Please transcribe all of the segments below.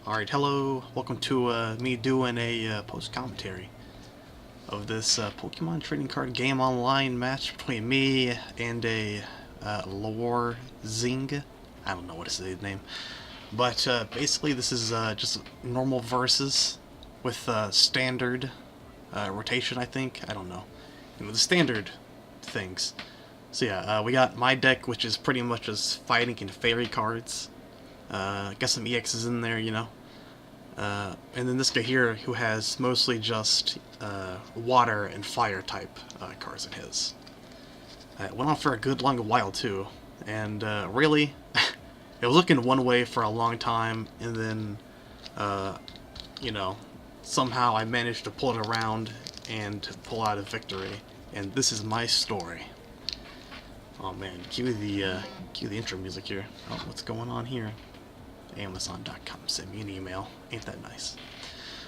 Alright, hello, welcome to me doing a post-commentary of this Pokemon trading card game online match between me and a Lore Zing. I don't know what is his name. But basically this is just normal versus with standard rotation, I think. I don't know. The standard things. So yeah, we got my deck, which is pretty much just fighting and fairy cards. Got some EXs in there, you know. And then this guy here, who has mostly just water and fire type cards in his. It went on for a good long while too, and really, it was looking one way for a long time, and then, you know, somehow I managed to pull it around and pull out a victory, and this is my story. Oh man, cue the intro music here. Oh, what's going on here? Amazon.com sent me an email. Ain't that nice?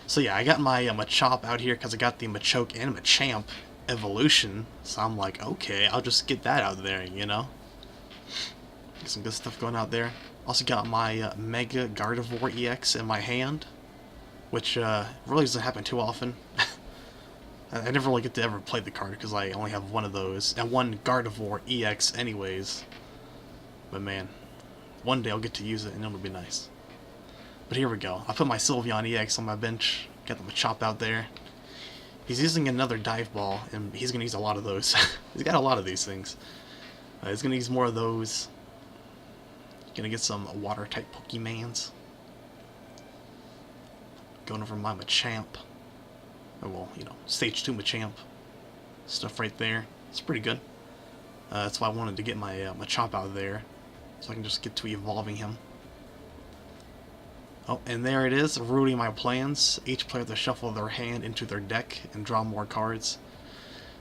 So yeah, I got my Machop out here because I got the Machoke and Machamp evolution. So I'm like, okay, I'll just get that out there, you know? Get some good stuff going out there. Also got my Mega Gardevoir EX in my hand, which really doesn't happen too often. I never really get to ever play the card because I only have one of those, and one Gardevoir EX anyways. But man, one day I'll get to use it and it'll be nice. But here we go. I put my Sylveon EX on my bench. Got the Machop out there. He's using another Dive Ball, and he's going to use a lot of those. He's got a lot of these things. He's going to use more of those. Going to get some Water-type Pokemans. Going over my Machamp. Oh, well, you know, Stage 2 Machamp. Stuff right there. It's pretty good. That's why I wanted to get my Machop out of there, so I can just get to evolving him. Oh, and there it is, ruining my plans. Each player to shuffle their hand into their deck and draw more cards.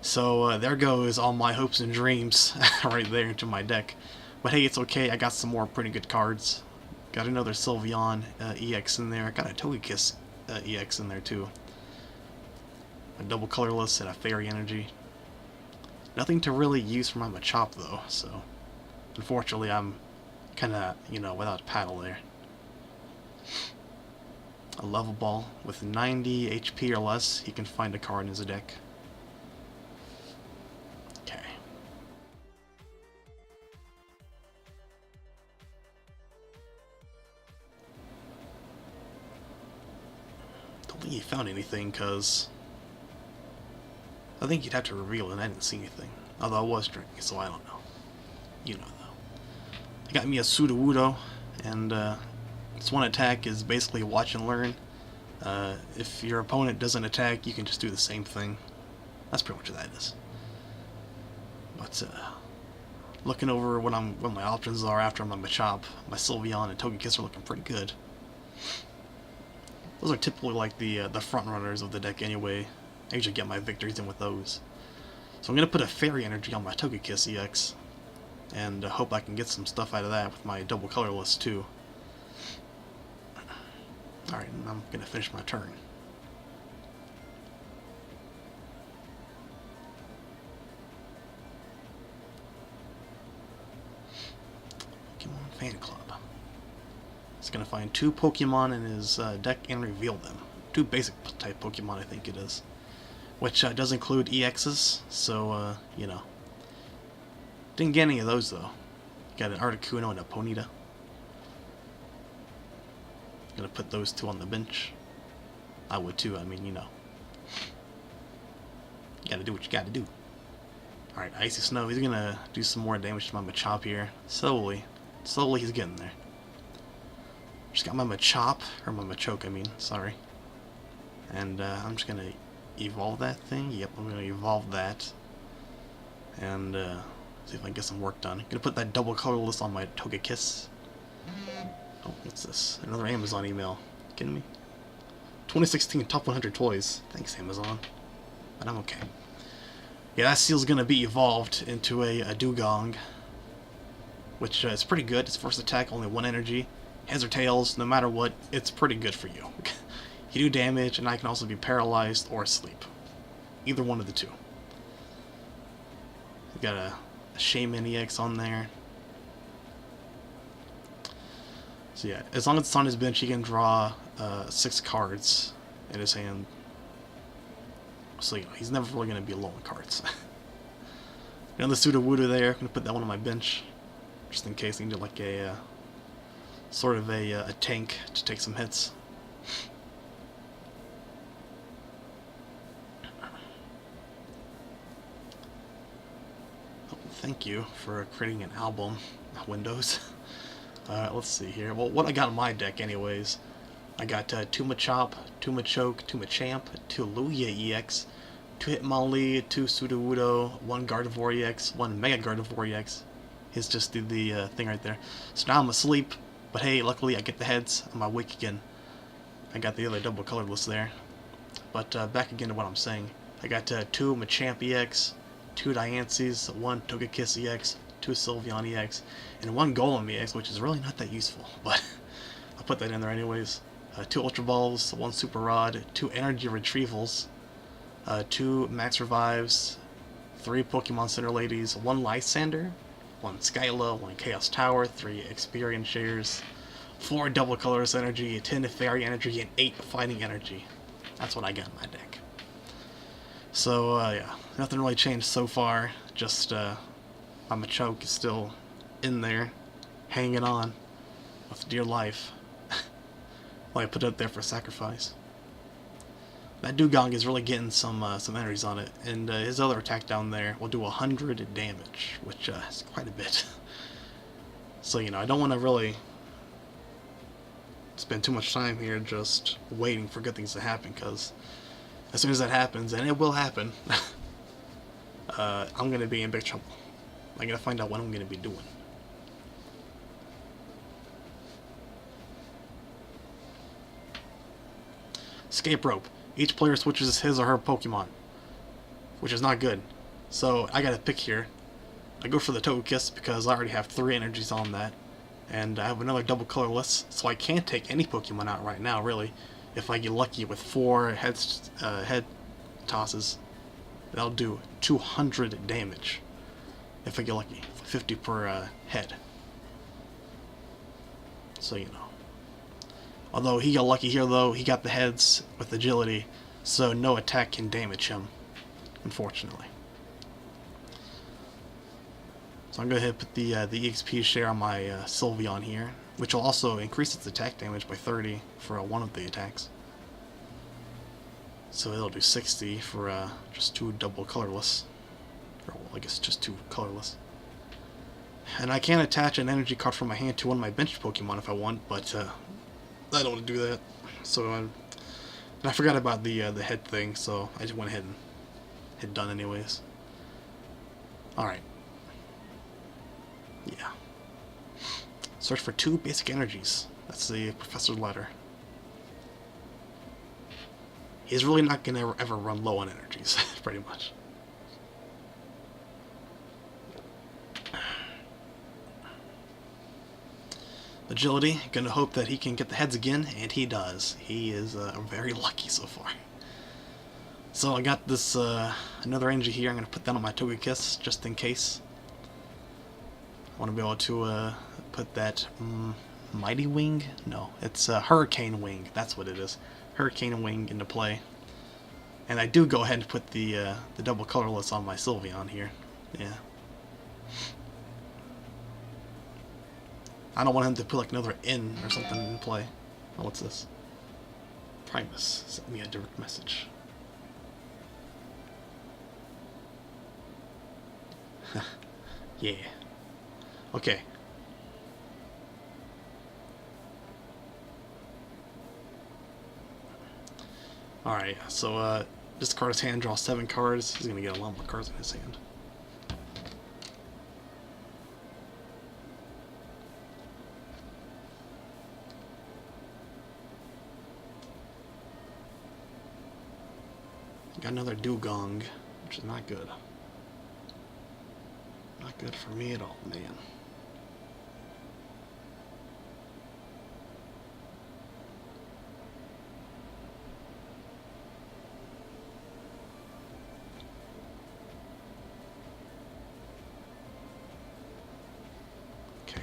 So there goes all my hopes and dreams right there into my deck. But hey, it's okay, I got some more pretty good cards. Got another Sylveon EX in there. Got a Togekiss EX in there too. A double colorless and a fairy energy. Nothing to really use for my Machop though, so unfortunately I'm kinda, you know, without a paddle there. A level ball with 90 HP or less, he can find a card in his deck. Okay. Don't think he found anything, cause I think you'd have to reveal it, and I didn't see anything. Although I was drinking, so I don't know. You know though. I got me a Sudowoodo, and this one attack is basically watch and learn. If your opponent doesn't attack, you can just do the same thing. That's pretty much what that is. But looking over what my options are after my Machop, my Sylveon and Togekiss are looking pretty good. Those are typically like the front runners of the deck anyway. I usually get my victories in with those. So I'm gonna put a Fairy Energy on my Togekiss EX, and hope I can get some stuff out of that with my double colorless too. Alright, I'm gonna finish my turn. Pokemon Fan Club. He's gonna find 2 Pokemon in his deck and reveal them. 2 basic type Pokemon, I think it is. Which does include EXs, so, you know. Didn't get any of those, though. Got an Articuno and a Ponyta. Gonna put those 2 on the bench. I would too, I mean, you know. You gotta do what you gotta do. Alright, Icy Snow, he's gonna do some more damage to my Machop here. Slowly. Slowly he's getting there. Just got my Machop, or my Machoke, I mean, sorry. And I'm just gonna evolve that thing. Yep, I'm gonna evolve that. And see if I can get some work done. Gonna put that double colorless on my Togekiss. Oh, what's this? Another Amazon email. Kidding me? 2016 Top 100 Toys. Thanks, Amazon. But I'm okay. Yeah, that Seal's gonna be evolved into a Dugong, which is pretty good. Its first attack, only 1 energy. Heads or tails, no matter what, it's pretty good for you. You do damage, and I can also be paralyzed or asleep. Either one of the 2. We got a Shaman EX on there. So yeah, as long as it's on his bench, he can draw 6 cards in his hand. So you know, he's never really going to be low on cards. And the Sudowoodo there, I'm going to put that one on my bench, just in case I need like a sort of a tank to take some hits. Oh, thank you for creating an album, Windows. Let's see here. Well, what I got in my deck, anyways, I got 2 Machop, 2 Machoke, 2 Machamp, 2 Lugia EX, 2 Hitmonlee, 2 Sudowoodo, 1 Gardevoir EX, 1 Mega Gardevoir EX. He's just did the thing right there. So now I'm asleep, but hey, luckily I get the heads. I'm awake again. I got the other double colorless there. But back again to what I'm saying. I got 2 Machamp EX, 2 Diancies, 1 Togekiss EX, 2 Sylveon EX, and 1 Golem EX, which is really not that useful, but I'll put that in there anyways. 2 Ultra Balls, 1 Super Rod, 2 Energy Retrievals, 2 Max Revives, 3 Pokemon Center Ladies, 1 Lysander, 1 Skyla, 1 Chaos Tower, 3 Experience Shares, 4 Double Colorless Energy, 10 Fairy Energy, and 8 Fighting Energy. That's what I got in my deck. So, yeah, nothing really changed so far, just my Machoke is still in there, hanging on with dear life. Well, I put it up there for sacrifice. That Dugong is really getting some energies on it, and his other attack down there will do 100 damage, which is quite a bit. So, you know, I don't want to really spend too much time here just waiting for good things to happen, because as soon as that happens, and it will happen, I'm going to be in big trouble. I'm going to find out what I'm going to be doing. Escape Rope. Each player switches his or her Pokemon, which is not good. So I got to pick here. I go for the Togekiss because I already have 3 energies on that, and I have another double colorless, so I can't take any Pokemon out right now, really. If I get lucky with 4 head tosses, that'll do 200 damage. If I get lucky, 50 per head. So, you know. Although he got lucky here, though, he got the heads with agility, so no attack can damage him, unfortunately. So I'm going to hit put the EXP share on my Sylveon here, which will also increase its attack damage by 30 for one of the attacks. So it'll do 60 for just 2 double colorless. Or, well, I guess just 2 colorless. And I can attach an energy card from my hand to one of my bench Pokemon if I want, but I don't want to do that. So I forgot about the head thing, so I just went ahead and hit done anyways. Alright. Yeah. Search for 2 basic energies. That's the professor's letter. He's really not going to ever run low on energies, pretty much. Agility, gonna hope that he can get the heads again, and he does. He is very lucky so far. So I got this another energy here. I'm gonna put that on my Togekiss just in case. I want to be able to put that Mighty Wing. No, it's Hurricane Wing. That's what it is. Hurricane Wing into play. And I do go ahead and put the double colorless on my Sylveon here. Yeah. I don't want him to put like another N or something in play. Oh, what's this? Primus sent me a direct message. Yeah. Okay. Alright, so discard his hand, draw 7 cards. He's gonna get a lot more cards in his hand. Got another Dugong, which is not good. Not good for me at all, man. Okay.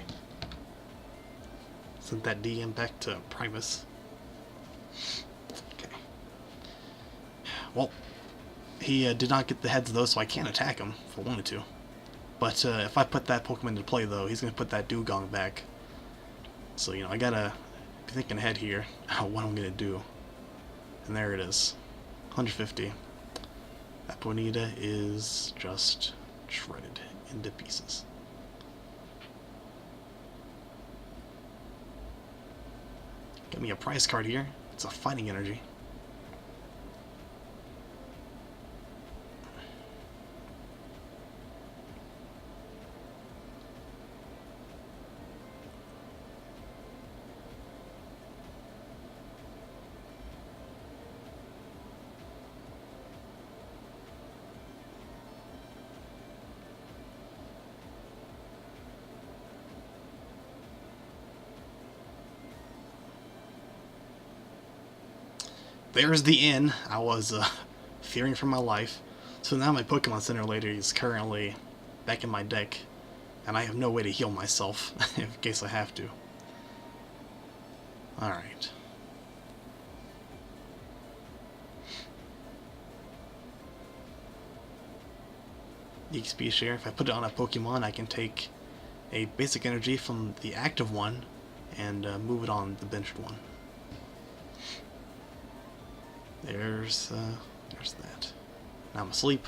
Sent that DM back to Primus. Okay. Well, he did not get the heads though, so I can't attack him if I wanted to. But if I put that Pokemon into play though, he's going to put that Dugong back. So, you know, I gotta be thinking ahead here what I'm going to do. And there it is. 150. That Bonita is just shredded into pieces. Got me a prize card here. It's a fighting energy. There's the inn I was fearing for my life. So now my Pokemon Center later is currently back in my deck, and I have no way to heal myself in case I have to. Alright. EXP share. If I put it on a Pokemon, I can take a basic energy from the active one and move it on the benched one. There's that. Now I'm asleep,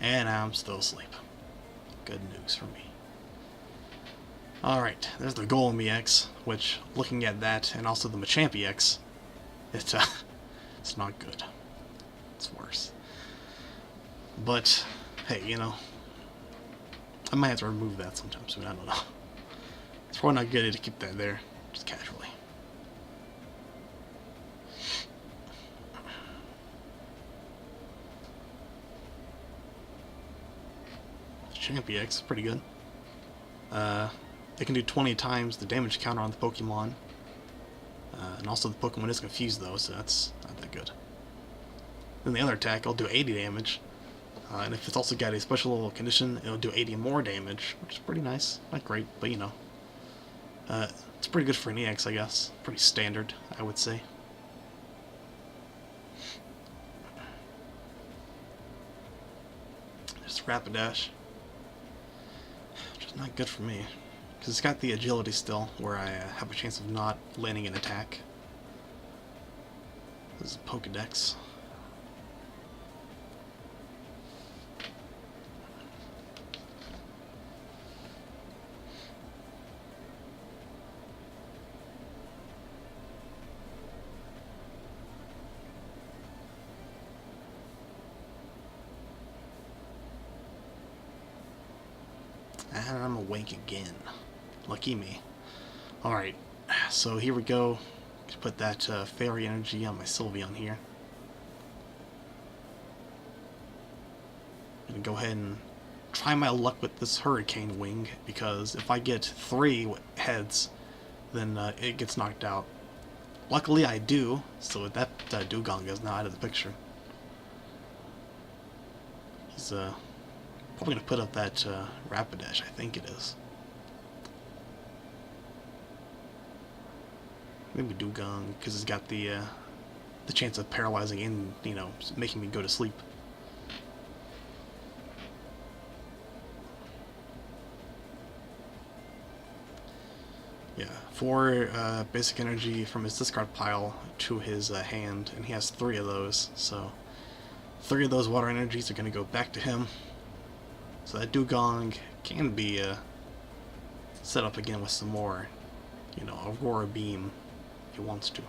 and I'm still asleep. Good news for me. Alright, there's the Golem EX, which, looking at that, and also the Machamp EX, it's not good. It's worse. But, hey, you know, I might have to remove that sometime soon, I don't know. It's probably not good to keep that there, just casually. Champ EX is pretty good. It can do 20 times the damage counter on the Pokemon. And also the Pokemon is confused though, so that's not that good. Then the other attack, I'll do 80 damage. And if it's also got a special little condition, it'll do 80 more damage, which is pretty nice. Not great, but you know. It's pretty good for an EX, I guess. Pretty standard, I would say. Just Rapidash. Not good for me, because it's got the agility still, where I have a chance of not landing an attack. This is Pokedex. And I'm awake again. Lucky me. Alright, so here we go. Put that fairy energy on my Sylveon here. I'm gonna go ahead and try my luck with this Hurricane Wing, because if I get 3 heads, then it gets knocked out. Luckily I do, so that Dugong is now out of the picture. He's probably gonna put up that Rapidash, I think it is. Maybe Dugong, because it's got the chance of paralyzing and, you know, making me go to sleep. Yeah, 4 basic energy from his discard pile to his hand, and he has 3 of those, so 3 of those water energies are going to go back to him. So that Dugong can be set up again with some more, you know, Aurora Beam if he wants to.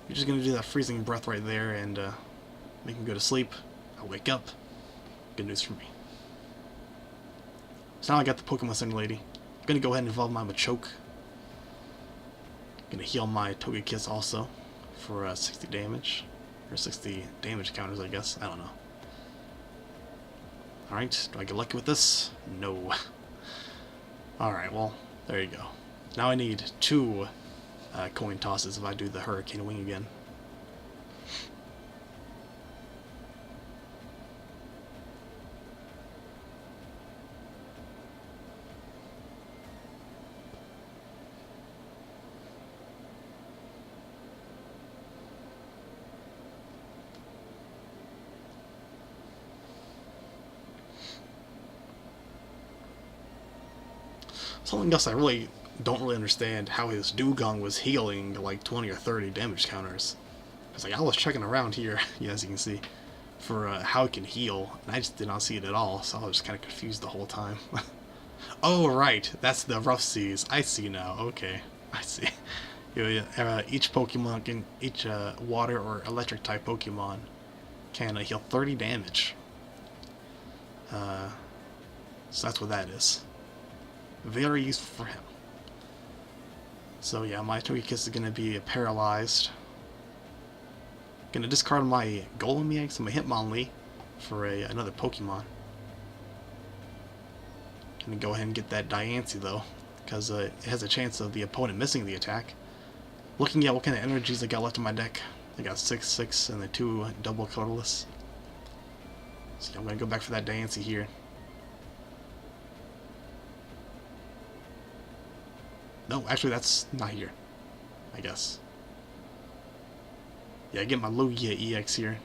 You're just going to do that freezing breath right there and make him go to sleep. I'll wake up. Good news for me. So now I got the Pokemon Center lady. I'm going to go ahead and evolve my Machoke. Going to heal my Togekiss also for 60 damage. Or 60 damage counters, I guess. I don't know. Alright, do I get lucky with this? No. Alright, well, there you go. Now I need 2 coin tosses if I do the Hurricane Wing again. Something else I really don't really understand how his dugong was healing like 20 or 30 damage counters. It's like I was checking around here, yeah, as you can see, for how it can heal, and I just did not see it at all, so I was just kind of confused the whole time. Oh, right, that's the rough seas. I see now. Okay, I see. Each Pokemon can, each water or electric type Pokemon can heal 30 damage. So that's what that is. Very useful for him. So yeah, my Togekiss is going to be paralyzed. Gonna discard my Golem EX and my Hitmonlee for another Pokemon. Gonna go ahead and get that Diancie though, because it has a chance of the opponent missing the attack. Looking at what kind of energies I got left in my deck, I got 6/6 and the 2 double colorless. So I'm gonna go back for that Diancie here. No, actually that's not here, I guess. Yeah, I get my Lugia EX here.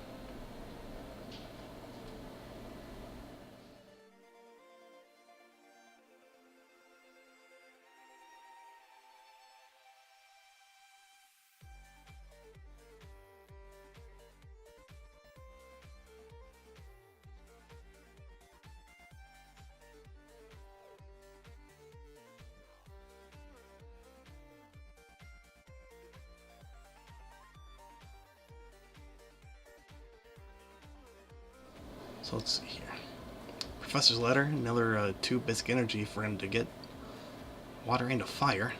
So let's see here. Professor's Letter, another 2 basic energy for him to get water into fire.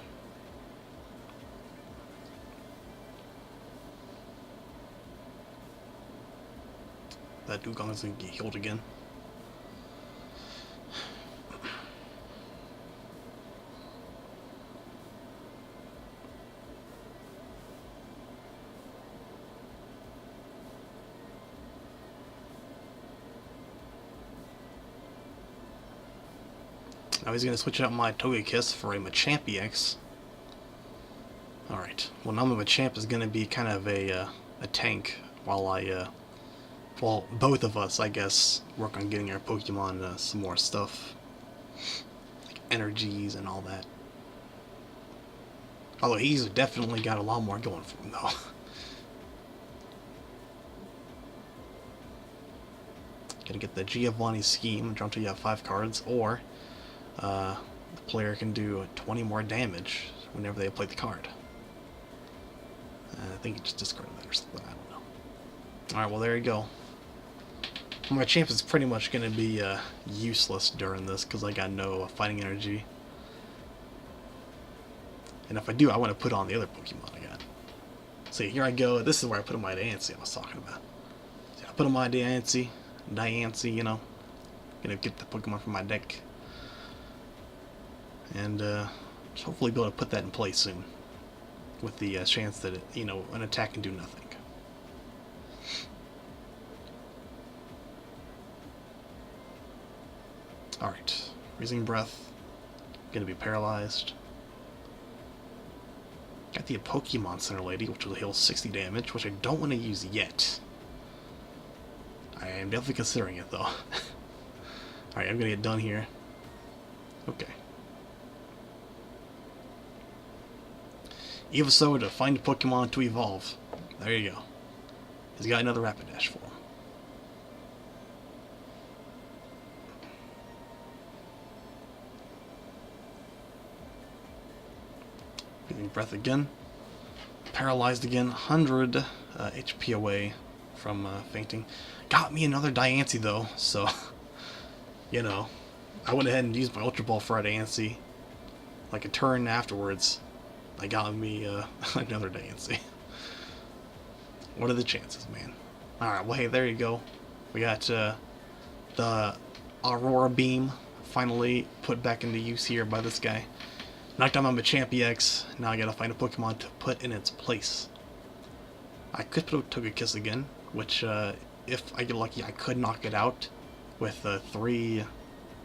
That Dugong is going to get healed again. Now he's going to switch out my Togekiss for a Machamp EX. Alright, well now my Machamp is going to be kind of a tank while well, both of us, I guess, work on getting our Pokemon some more stuff. Like energies and all that. Although he's definitely got a lot more going for him though. Gonna get the Giovanni scheme, draw until you have 5 cards, or the player can do 20 more damage whenever they play the card. I think he just discarded that or something, I don't know. Alright, well there you go. My champ is pretty much going to be useless during this because I got no fighting energy. And if I do, I want to put on the other Pokemon I got. So here I go. This is where I put on my Diancie I was talking about. So I put on my Diancie, you know. Gonna get the Pokemon from my deck. And hopefully be able to put that in place soon. With the chance that, you know, an attack can do nothing. Alright, Freezing Breath, gonna be paralyzed. Got the Pokemon Center Lady, which will heal 60 damage, which I don't want to use yet. I am definitely considering it though. Alright, I'm gonna get done here. Okay. Evoso to find a Pokemon to evolve. There you go. He's got another Rapidash for him. Breathing Breath again. Paralyzed again. 100 HP away from fainting. Got me another Diancie though, so you know, I went ahead and used my Ultra Ball for a Diancie. Like a turn afterwards, I got me another Diancie. What are the chances, man? Alright, well hey, there you go. We got the Aurora Beam finally put back into use here by this guy. Knocked down my Machamp EX. Now I gotta find a Pokemon to put in its place. I could put a Togekiss again, which if I get lucky I could knock it out with 3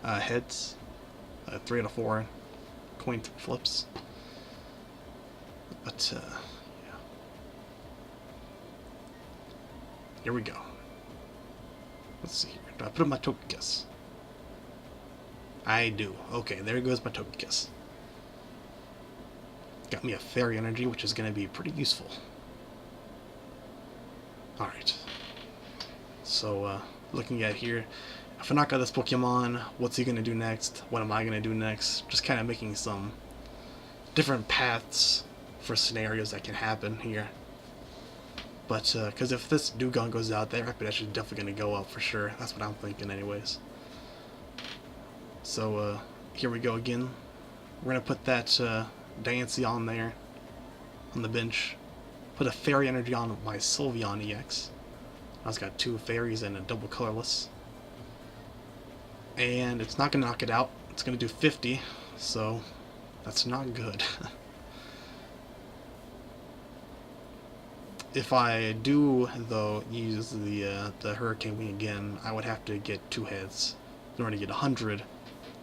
heads. 3 out of 4 coin flips. But yeah. Here we go. Let's see here. Do I put in my Togekiss? I do. Okay, there goes my Togekiss. Got me a Fairy Energy, which is going to be pretty useful. Alright. So, looking at here, if I knock out this Pokemon, what's he going to do next? What am I going to do next? Just kind of making some different paths for scenarios that can happen here. But, because if this Dewgong goes out, that Rapidash is definitely going to go up for sure. That's what I'm thinking anyways. So, here we go again. We're going to put that Diancie on there, on the bench. Put a Fairy Energy on my Sylveon EX. Now it's got 2 Fairies and a double colorless. And it's not going to knock it out. It's going to do 50, so that's not good. If I do, though, use the Hurricane Wing again, I would have to get 2 hits in order to get 100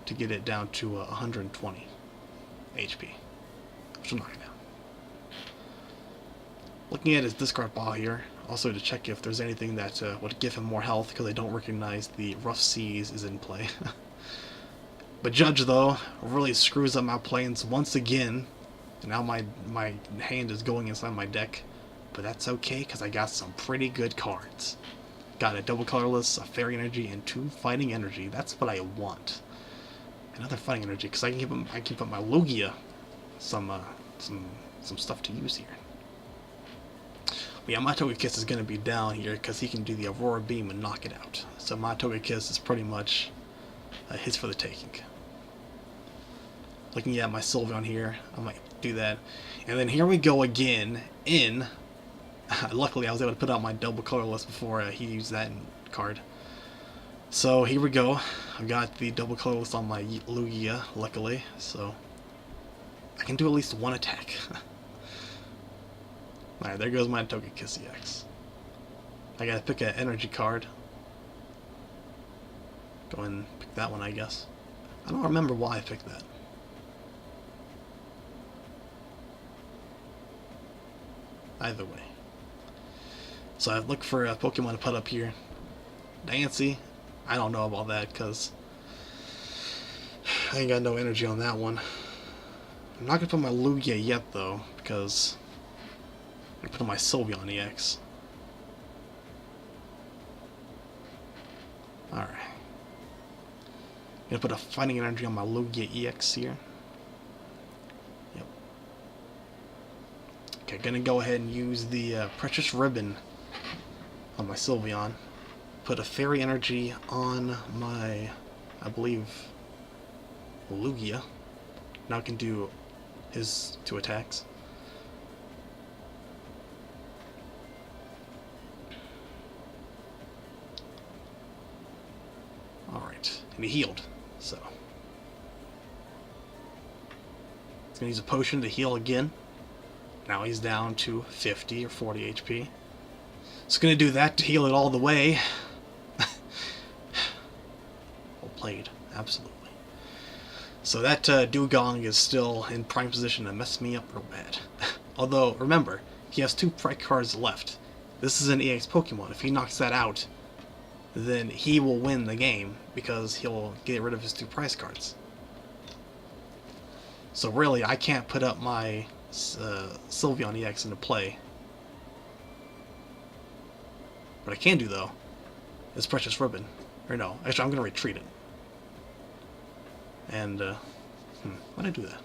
to get it down to 120 HP, which will knock it down. Looking at his discard pile here, also to check if there's anything that would give him more health, because I don't recognize the Rough Seas is in play. But Judge, though, really screws up my plans once again, and now my hand is going inside my deck. But that's okay, because I got some pretty good cards. Got a double colorless, a Fairy Energy, and 2 Fighting Energy. That's what I want. Another Fighting Energy, because I can give up my Lugia some stuff to use here. But yeah, my Togekiss is going to be down here because he can do the Aurora Beam and knock it out. So my Togekiss is pretty much his for the taking. Looking at my Sylveon here, I might do that. And then here we go again in... Luckily, I was able to put out my double colorless before he used that card. So here we go. I've got the double colorless on my Lugia, luckily, so I can do at least 1 attack. Alright, there goes my Togekiss EX. I gotta pick an energy card. Go and pick that one, I guess. I don't remember why I picked that. Either way. So I've looked for a Pokemon to put up here. Diancie, I don't know about that because I ain't got no energy on that one. I'm not going to put my Lugia yet though, because I'm going to put on my Sylveon EX. Alright. I'm going to put a Fighting Energy on my Lugia EX here. Yep. Okay, going to go ahead and use the Precious Ribbon on my Sylveon. Put a Fairy Energy on my, I believe, Lugia. Now I can do his 2 attacks. Alright, and he healed, so. He's going to use a potion to heal again. Now he's down to 50 or 40 HP. It's going to do that to heal it all the way. Well played, absolutely. So that Dewgong is still in prime position to mess me up real bad. Although, remember, he has 2 prize cards left. This is an EX Pokemon. If he knocks that out, then he will win the game because he'll get rid of his 2 prize cards. So really, I can't put up my Sylveon EX into play. What I can do, though, is Precious Ribbon. Or no, actually, I'm going to retreat it. And, why'd I do that?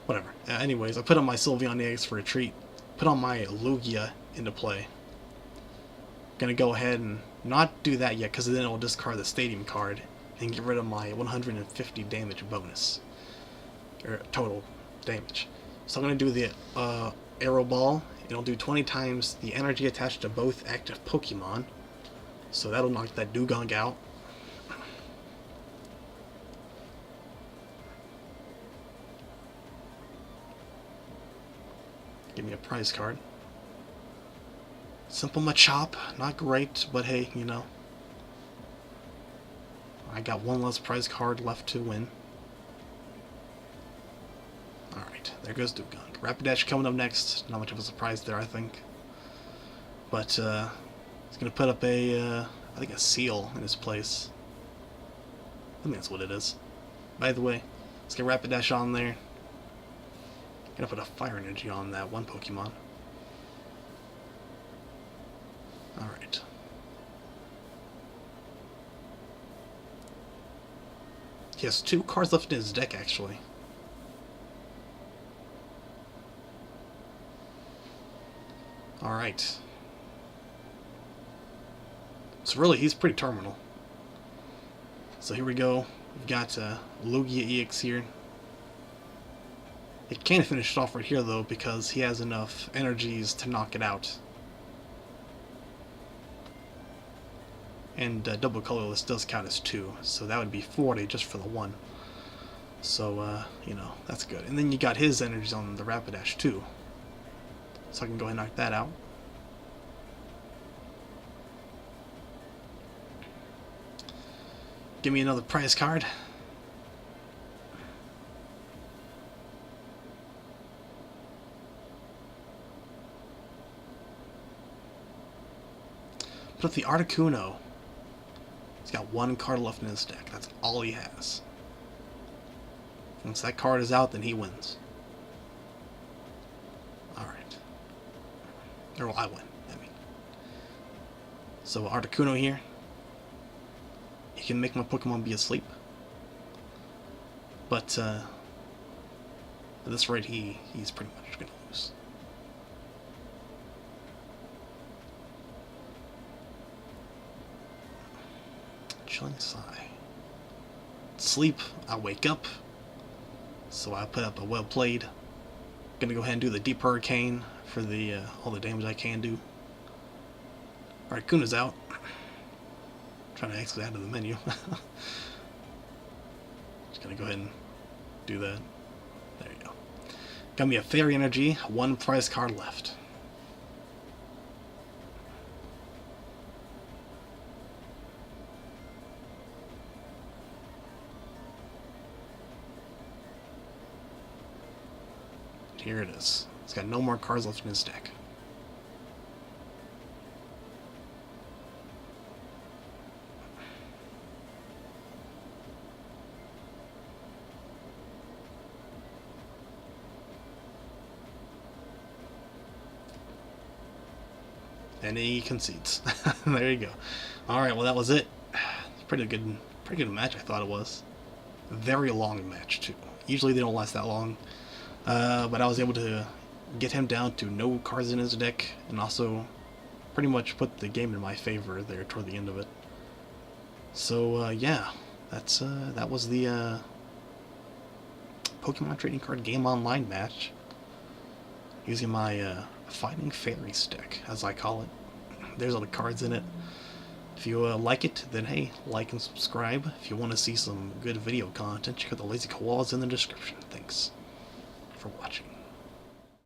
Whatever. Anyways, I put on my Sylveon EX for retreat. Put on my Lugia into play. Gonna go ahead and not do that yet, because then it'll discard the Stadium card and get rid of my 150 damage bonus. Or total damage. So I'm gonna do the Arrow Ball. It'll do 20 times the energy attached to both active Pokemon. So that'll knock that Dewgong out. Give me a prize card. Simple Machop, not great, but hey, you know. I got 1 less prize card left to win. Alright, there goes Dewgong. Rapidash coming up next. Not much of a surprise there, I think. But, he's going to put up a, I think a seal in his place. I think that's what it is. By the way, let's get Rapidash on there. Gonna put a fire energy on that one Pokemon. Alright. He has 2 cards left in his deck, actually. Alright. So really, he's pretty terminal. So here we go. We've got Lugia EX here. It can't finish it off right here, though, because he has enough energies to knock it out. And double colorless does count as 2, so that would be 40 just for the 1. So, you know, that's good. And then you got his energies on the Rapidash too. So I can go ahead and knock that out. Give me another prize card. Put up the Articuno. He's got 1 card left in his deck. That's all he has. Once that card is out, then he wins. Alright. Or, well, I win, I mean. So, Articuno here. He can make my Pokemon be asleep. But, at this rate, he's pretty much gonna lose. Chilling sigh. Sleep, I wake up. So I put up a well played. Gonna go ahead and do the Deep Hurricane for the all the damage I can do. Alright, Kuna's out. Trying to exit out of the menu. Just gonna go ahead and do that. There you go. Got me a Fairy Energy, 1 prize card left. Here it is. He's got no more cards left in his deck. And he concedes. There you go. Alright, well that was it. Pretty good match, I thought it was. Very long match too. Usually they don't last that long. But I was able to get him down to no cards in his deck, and also pretty much put the game in my favor there toward the end of it. So yeah, that was the Pokemon Trading Card Game Online match using my Fighting Fairies deck, as I call it. There's all the cards in it. If you like it, then hey, like and subscribe. If you want to see some good video content, check out the Lazy Koalas in the description. Thanks for watching.